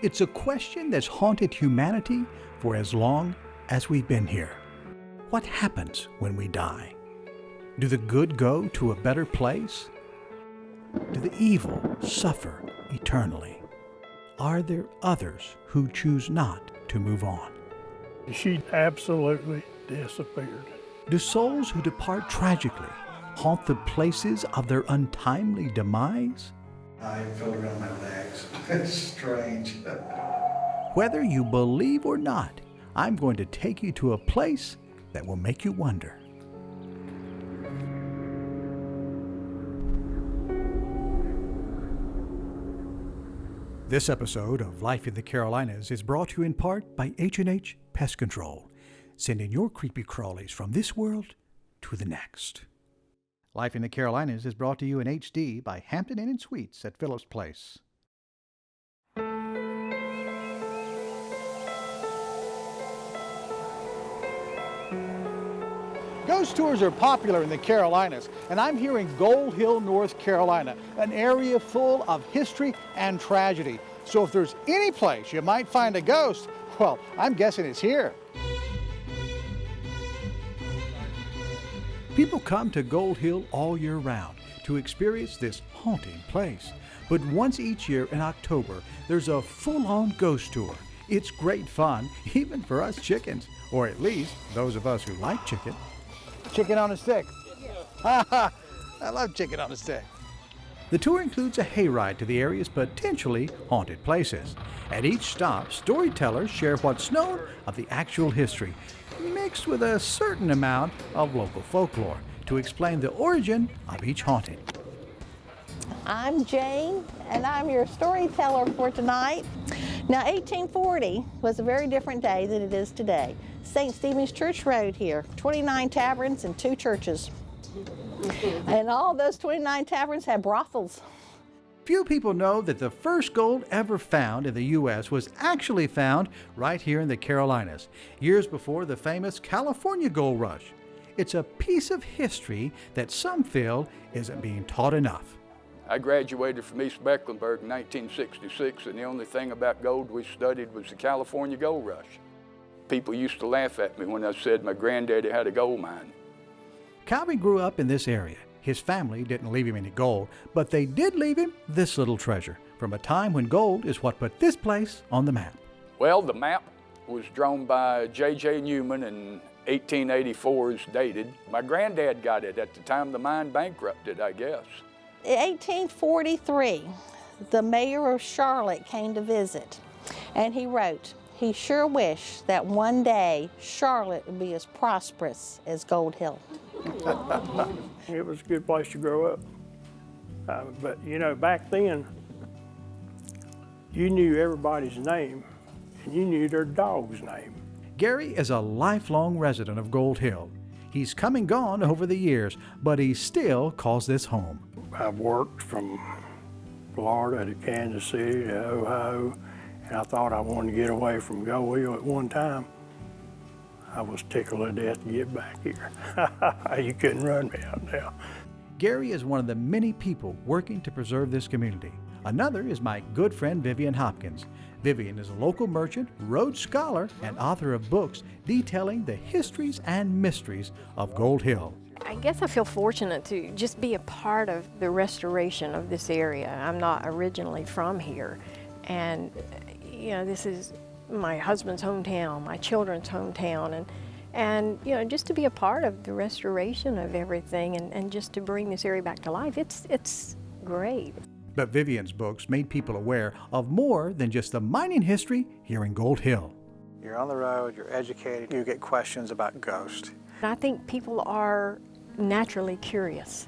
It's a question that's haunted humanity for as long as we've been here. What happens when we die? Do the good go to a better place? Do the evil suffer eternally? Are there others who choose not to move on? She absolutely disappeared. Do souls who depart tragically haunt the places of their untimely demise? I feel around my legs. It's strange. Whether you believe or not, I'm going to take you to a place that will make you wonder. This episode of Life in the Carolinas is brought to you in part by H&H Pest Control, sending your creepy crawlies from this world to the next. Life in the Carolinas is brought to you in HD by Hampton Inn & Suites at Phillips Place. Ghost tours are popular in the Carolinas, and I'm here in Gold Hill, North Carolina, an area full of history and tragedy. So if there's any place you might find a ghost, well, I'm guessing it's here. People come to Gold Hill all year round to experience this haunting place. But once each year in October, there's a full-on ghost tour. It's great fun, even for us chickens, or at least those of us who like chicken. Chicken on a stick. I love chicken on a stick. The tour includes a hayride to the area's potentially haunted places. At each stop, storytellers share what's known of the actual history, mixed with a certain amount of local folklore to explain the origin of each haunting. I'm Jane, and I'm your storyteller for tonight. Now, 1840 was a very different day than it is today. St. Stephen's Church Road here, 29 taverns and 2 churches. And all those 29 taverns had brothels. Few people know that the first gold ever found in the U.S. was actually found right here in the Carolinas, years before the famous California gold rush. It's a piece of history that some feel isn't being taught enough. I graduated from East Mecklenburg in 1966, and the only thing about gold we studied was the California gold rush. People used to laugh at me when I said my granddaddy had a gold mine. Calvin grew up in this area. His family didn't leave him any gold, but they did leave him this little treasure from a time when gold is what put this place on the map. Well, the map was drawn by J.J. Newman in 1884 is dated. My granddad got it at the time the mine bankrupted, I guess. In 1843, the mayor of Charlotte came to visit, and he wrote, he sure wished that one day Charlotte would be as prosperous as Gold Hill. It was a good place to grow up. But you know, back then, you knew everybody's name, and you knew their dog's name. Gary is a lifelong resident of Gold Hill. He's come and gone over the years, but he still calls this home. I've worked from Florida to Kansas City to Ohio, and I thought I wanted to get away from Gold Hill at one time. I was tickled to death to get back here. You couldn't run me out now. Gary is one of the many people working to preserve this community. Another is my good friend Vivian Hopkins. Vivian is a local merchant, Rhodes Scholar, and author of books detailing the histories and mysteries of Gold Hill. I guess I feel fortunate to just be a part of the restoration of this area. I'm not originally from here, and you know, this is my husband's hometown, my children's hometown, and you know, just to be a part of the restoration of everything and just to bring this area back to life, it's great. But Vivian's books made people aware of more than just the mining history here in Gold Hill. You're on the road, you're educated, you get questions about ghosts. I think people are naturally curious,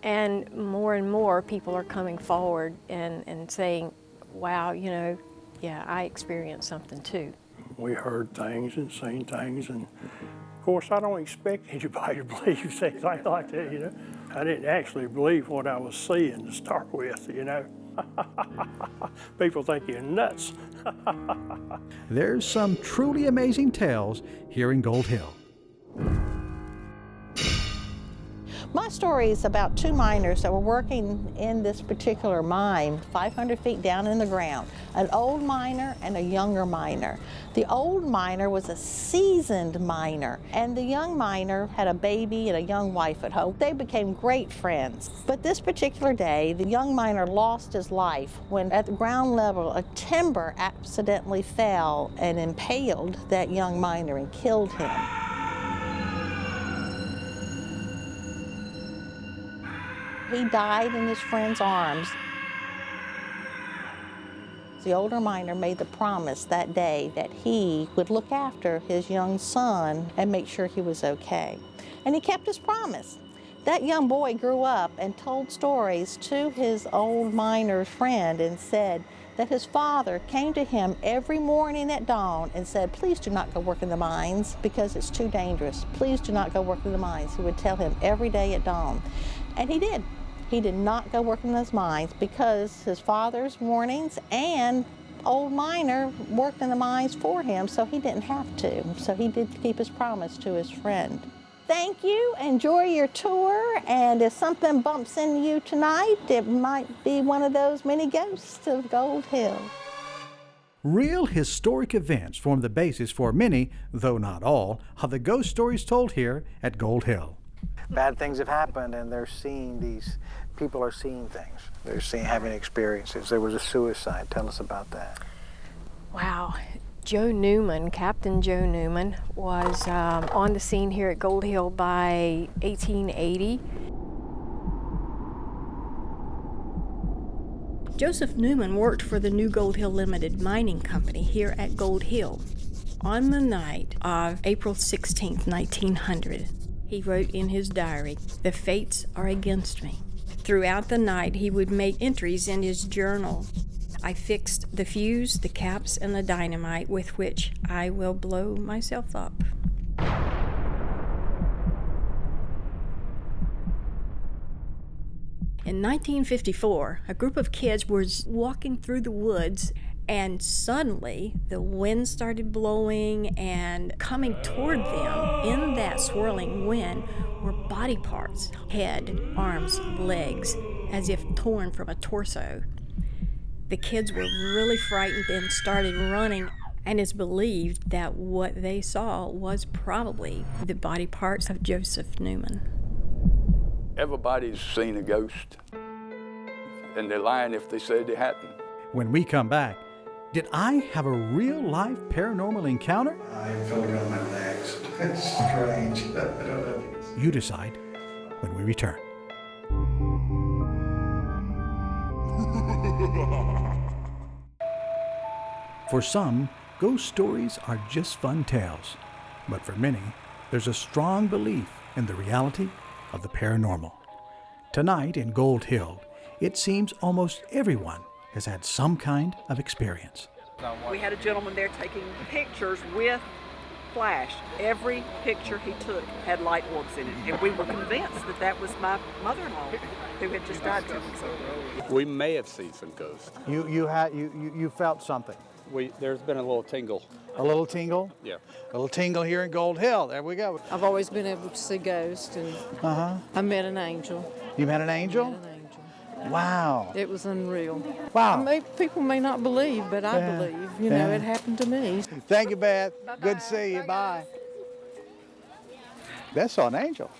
and more people are coming forward and saying, wow, you know, yeah, I experienced something too. We heard things and seen things, and of course I don't expect anybody to believe things like that, you know. I didn't actually believe what I was seeing to start with, you know. People think you're nuts. There's some truly amazing tales here in Gold Hill. My stories about two miners that were working in this particular mine 500 feet down in the ground, an old miner and a younger miner. The old miner was a seasoned miner, and the young miner had a baby and a young wife at home. They became great friends. But this particular day, the young miner lost his life when at the ground level a timber accidentally fell and impaled that young miner and killed him. He died in his friend's arms. The older miner made the promise that day that he would look after his young son and make sure he was okay. And he kept his promise. That young boy grew up and told stories to his old miner friend and said that his father came to him every morning at dawn and said, "Please do not go work in the mines because it's too dangerous. Please do not go work in the mines." He would tell him every day at dawn. And he did. He did not go work in those mines because his father's warnings and old miner worked in the mines for him, so he didn't have to. So he did keep his promise to his friend. Thank you. Enjoy your tour, and if something bumps into you tonight, it might be one of those many ghosts of Gold Hill. Real historic events form the basis for many, though not all, of the ghost stories told here at Gold Hill. Bad things have happened, and people are seeing things. They're having experiences. There was a suicide. Tell us about that. Wow. Joe Newman, Captain Joe Newman, was on the scene here at Gold Hill by 1880. Joseph Newman worked for the New Gold Hill Limited Mining Company here at Gold Hill. On the night of April 16th, 1900, he wrote in his diary, "The fates are against me." Throughout the night, he would make entries in his journal. "I fixed the fuse, the caps, and the dynamite with which I will blow myself up." In 1954, a group of kids was walking through the woods, and suddenly the wind started blowing, and coming toward them in that swirling wind were body parts, head, arms, legs, as if torn from a torso. The kids were really frightened and started running, and it's believed that what they saw was probably the body parts of Joseph Newman. Everybody's seen a ghost, and they're lying if they say they hadn't. When we come back, did I have a real-life paranormal encounter? I felt around my legs. It's strange. I don't know. You decide when we return. For some, ghost stories are just fun tales. But for many, there's a strong belief in the reality of the paranormal. Tonight in Gold Hill, it seems almost everyone has had some kind of experience. We had a gentleman there taking pictures with flash. Every picture he took had light orbs in it, and we were convinced that that was my mother-in-law who had just died 2 weeks ago. We may have seen some ghosts. You felt something. There's been a little tingle. A little tingle? Yeah. A little tingle here in Gold Hill. There we go. I've always been able to see ghosts, and I met an angel. You met an angel? I met an angel. Wow. It was unreal. Wow. People may not believe, but I believe. You know, it happened to me. Thank you, Beth. Good to see you. Bye. Beth saw an angel.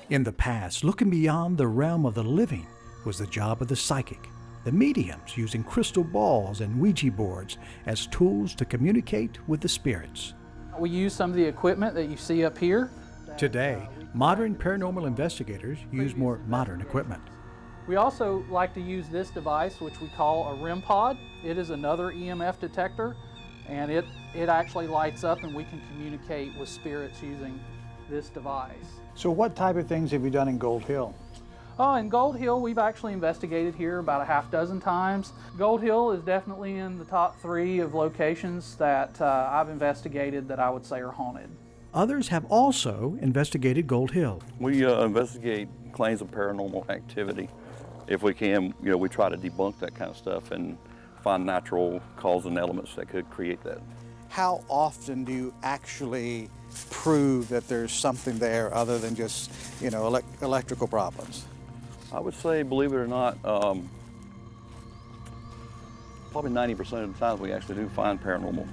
In the past, looking beyond the realm of the living was the job of the psychic, the mediums using crystal balls and Ouija boards as tools to communicate with the spirits. We use some of the equipment that you see up here. Today, modern paranormal investigators use more modern equipment. We also like to use this device, which we call a REM pod. It is another EMF detector, and it actually lights up, and we can communicate with spirits using this device. So what type of things have you done in Gold Hill? In Gold Hill, we've actually investigated here about a half dozen times. Gold Hill is definitely in the top 3 of locations that I've investigated that I would say are haunted. Others have also investigated Gold Hill. We investigate claims of paranormal activity. If we can, we try to debunk that kind of stuff and find natural causes and elements that could create that. How often do you actually prove that there's something there other than just, you know, electrical problems? I would say, believe it or not, probably 90% of the time we actually do find paranormal.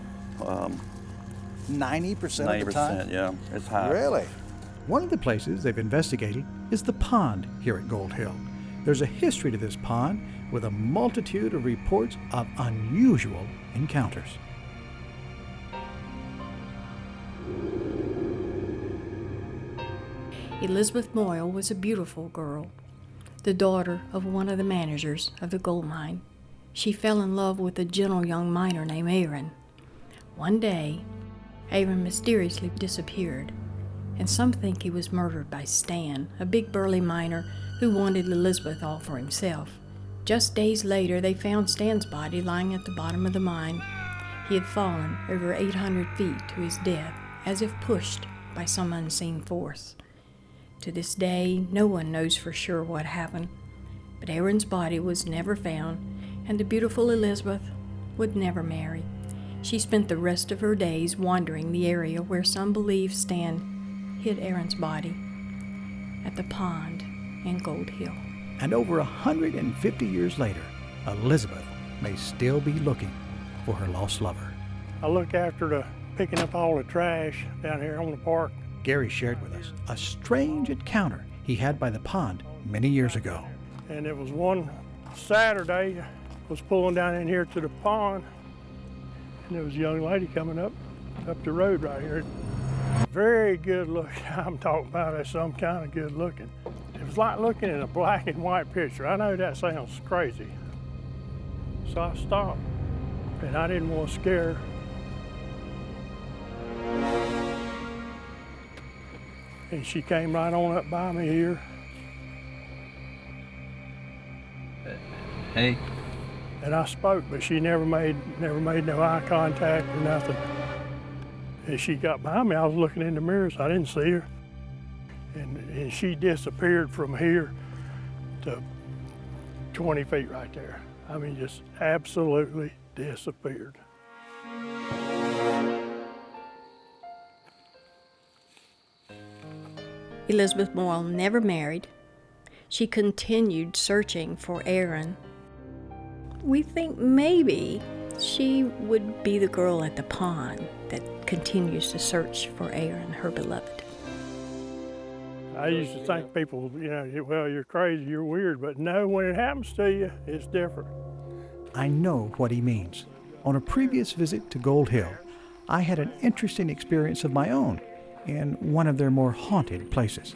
90% of the time? 90%, yeah, it's high. Really? One of the places they've investigated is the pond here at Gold Hill. There's a history to this pond with a multitude of reports of unusual encounters. Elizabeth Moyle was a beautiful girl, the daughter of one of the managers of the gold mine. She fell in love with a gentle young miner named Aaron. One day, Aaron mysteriously disappeared, and some think he was murdered by Stan, a big burly miner who wanted Elizabeth all for himself. Just days later, they found Stan's body lying at the bottom of the mine. He had fallen over 800 feet to his death, as if pushed by some unseen force. To this day, no one knows for sure what happened, but Aaron's body was never found, and the beautiful Elizabeth would never marry. She spent the rest of her days wandering the area where some believe Stan hid Aaron's body, at the pond in Gold Hill. And over 150 years later, Elizabeth may still be looking for her lost lover. I look after picking up all the trash down here on the park. Gary shared with us a strange encounter he had by the pond many years ago. And it was one Saturday, I was pulling down in here to the pond, and there was a young lady coming up the road right here. Very good looking. I'm talking about as some kind of good looking. It was like looking at a black and white picture. I know that sounds crazy. So I stopped, and I didn't want to scare her. And she came right on up by me here. Hey. And I spoke, but she never made no eye contact or nothing. As she got behind me, I was looking in the mirrors. I didn't see her. And she disappeared from here to 20 feet right there. I mean, just absolutely disappeared. Elizabeth Moyle never married. She continued searching for Aaron. We think maybe she would be the girl at the pond that continues to search for Aaron, her beloved. I used to think people, you know, well, you're crazy, you're weird, but no, when it happens to you, it's different. I know what he means. On a previous visit to Gold Hill, I had an interesting experience of my own in one of their more haunted places.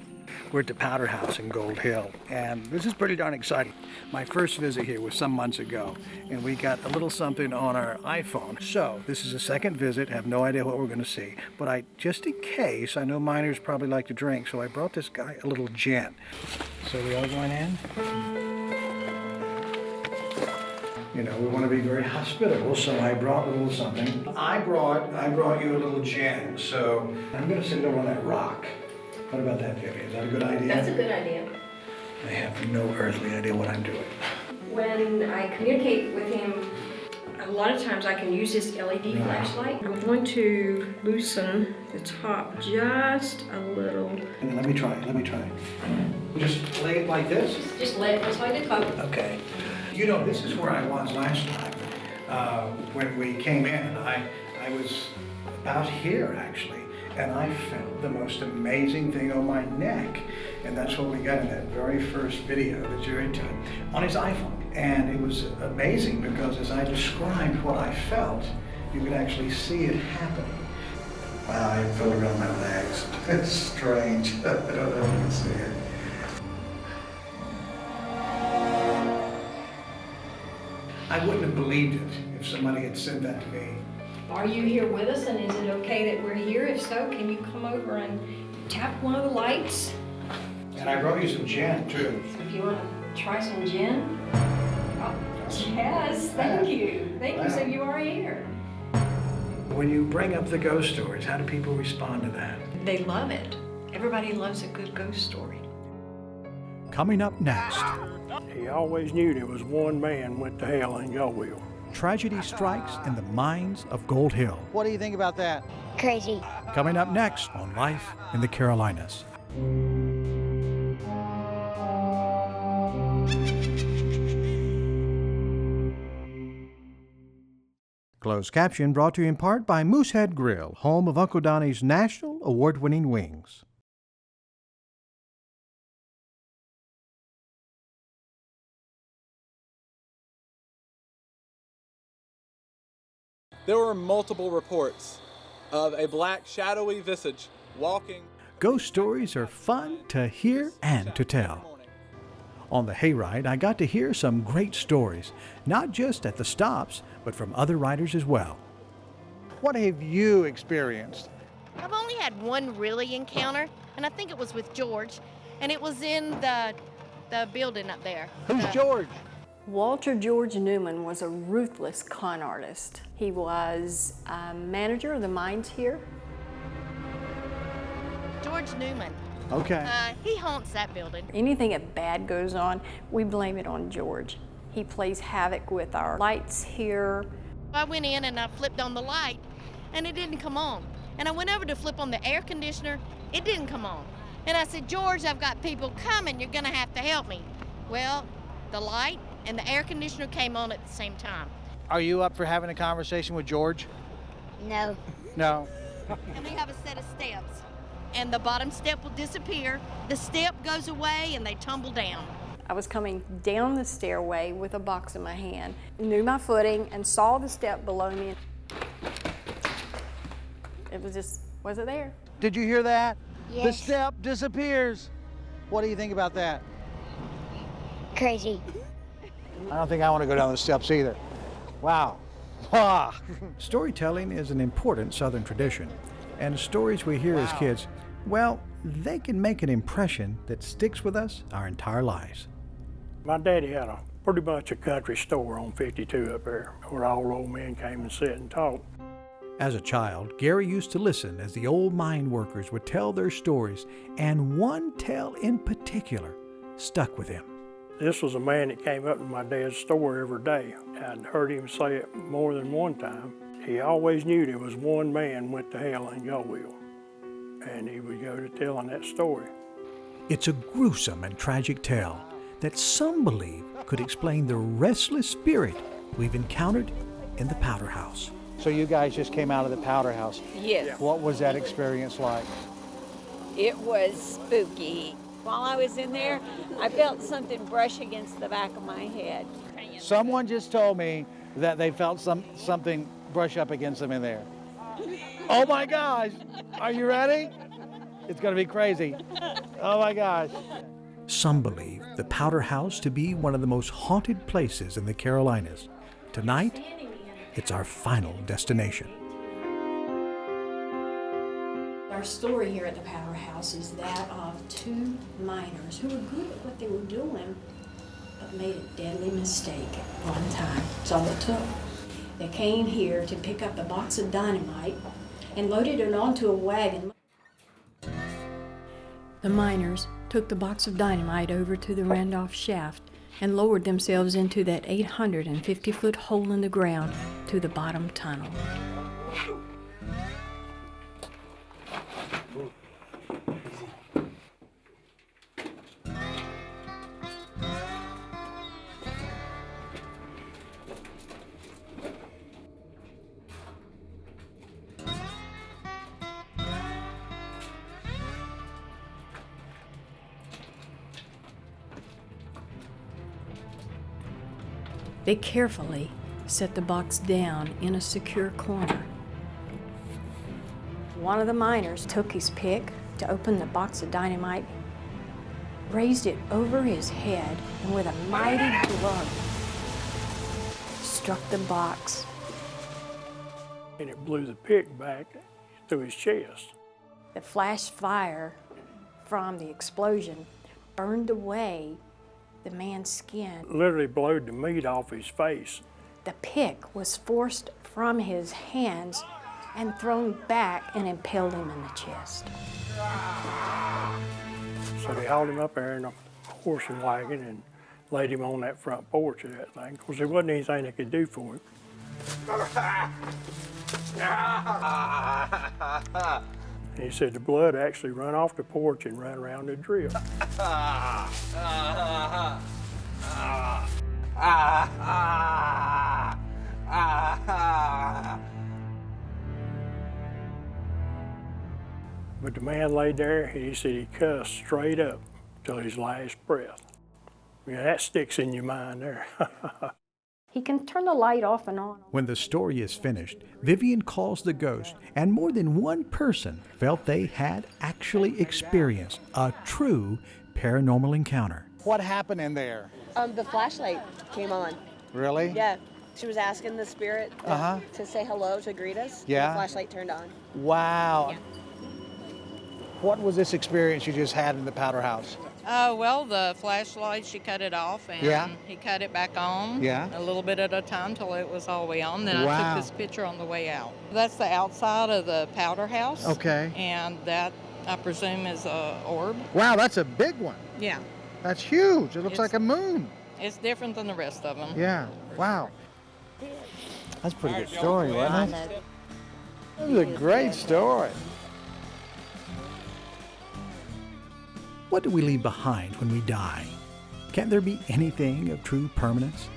We're at the Powder House in Gold Hill, and this is pretty darn exciting. My first visit here was some months ago, and we got a little something on our iPhone. So this is a second visit, have no idea what we're going to see, but just in case, I know miners probably like to drink, so I brought this guy a little gin. So we all going in? You know, we want to be very hospitable, so I brought a little something. I brought you a little gin, so I'm going to sit over on that rock. What about that, Vivian? Is that a good idea? That's a good idea. I have no earthly idea what I'm doing. When I communicate with him, a lot of times I can use this LED flashlight. I'm going to loosen the top just a little. And let me try. Just lay it like this? Just lay it just like a cup. Okay. You know, this is where I was last time. When we came in, I was about here, actually. And I felt the most amazing thing on my neck. And that's what we got in that very first video that Jerry took on his iPhone. And it was amazing because as I described what I felt, you could actually see it happening. Wow, I felt around my legs. It's strange. I don't know if you can see it. I wouldn't have believed it if somebody had said that to me. Are you here with us, and is it okay that we're here? If so, can you come over and tap one of the lights? And I brought you some gin, too. If you want to try some gin. Oh, yes, thank you. Thank you, so you are here. When you bring up the ghost stories, how do people respond to that? They love it. Everybody loves a good ghost story. Coming up next. He always knew there was one man went to hell in Gold Hill. tragedy strikes in the mines of Gold Hill. What do you think about that? Crazy. Coming up next on Life in the Carolinas. Closed caption brought to you in part by Moosehead Grill, home of Uncle Donnie's national award-winning wings. There were multiple reports of a black, shadowy visage walking. Ghost stories are fun to hear and to tell. On the hayride, I got to hear some great stories, not just at the stops, but from other riders as well. What have you experienced? I've only had one really encounter, and I think it was with George, and it was in the building up there. Who's George? Walter George Newman was a ruthless con artist. He was a manager of the mines here. George Newman. Okay. He haunts that building. Anything that bad goes on, we blame it on George. He plays havoc with our lights here. I went in and I flipped on the light, and it didn't come on. And I went over to flip on the air conditioner, it didn't come on. And I said, George, I've got people coming, you're gonna have to help me. Well, the light and the air conditioner came on at the same time. Are you up for having a conversation with George? No. No. And we have a set of steps. And the bottom step will disappear, the step goes away, and they tumble down. I was coming down the stairway with a box in my hand, knew my footing, and saw the step below me. It was just, wasn't there. Did you hear that? Yes. The step disappears. What do you think about that? Crazy. I don't think I want to go down the steps either. Wow. Ah. Storytelling is an important Southern tradition, and stories we hear as kids, well, they can make an impression that sticks with us our entire lives. My daddy had a pretty much a country store on 52 up there, where all the old men came and sit and talk. As a child, Gary used to listen as the old mine workers would tell their stories, and one tale in particular stuck with him. This was a man that came up to my dad's store every day. I'd heard him say it more than one time. He always knew there was one man went to hell in Goldville, and he would go to telling that story. It's a gruesome and tragic tale that some believe could explain the restless spirit we've encountered in the Powder House. So you guys just came out of the Powder House. Yes. What was that experience like? It was spooky. While I was in there, I felt something brush against the back of my head. Someone just told me that they felt something brush up against them in there. Oh my gosh! Are you ready? It's gonna be crazy. Oh my gosh. Some believe the Powder House to be one of the most haunted places in the Carolinas. Tonight, it's our final destination. Our story here at the Powder House is that of two miners who were good at what they were doing, but made a deadly mistake at one time. That's all it took. They came here to pick up a box of dynamite and loaded it onto a wagon. The miners took the box of dynamite over to the Randolph shaft and lowered themselves into that 850-foot hole in the ground to the bottom tunnel. They carefully set the box down in a secure corner. One of the miners took his pick to open the box of dynamite, raised it over his head, and with a mighty blow, struck the box. And it blew the pick back through his chest. The flash fire from the explosion burned away the man's skin. Literally blowed the meat off his face. The pick was forced from his hands and thrown back and impaled him in the chest. So they hauled him up there in a horse and wagon and laid him on that front porch of that thing. Of course, there wasn't anything they could do for him. And he said the blood actually run off the porch and ran around the drill. But the man laid there, and he said he cussed straight up till his last breath. Yeah, that sticks in your mind there. He can turn the light off and on. When the story is finished, Vivian calls the ghost, and more than one person felt they had actually experienced a true paranormal encounter. What happened in there? The flashlight came on. Really? Yeah. She was asking the spirit to say hello, to greet us. Yeah. And the flashlight turned on. Wow. Yeah. What was this experience you just had in the powder house? Well, the flashlight, she cut it off, and he cut it back on a little bit at a time till it was all the way on. Then I took this picture on the way out. That's the outside of the powder house. Okay. And that, I presume, is a orb. Wow, that's a big one. Yeah. That's huge. It looks like a moon. It's different than the rest of them. Yeah. Wow. That's a pretty good story, wasn't it? That was a great story. What do we leave behind when we die? Can there be anything of true permanence?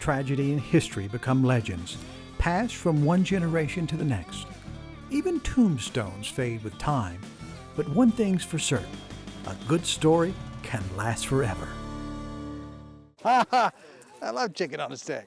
Tragedy and history become legends, passed from one generation to the next. Even tombstones fade with time, but one thing's for certain, a good story can last forever. I love chicken on a stick.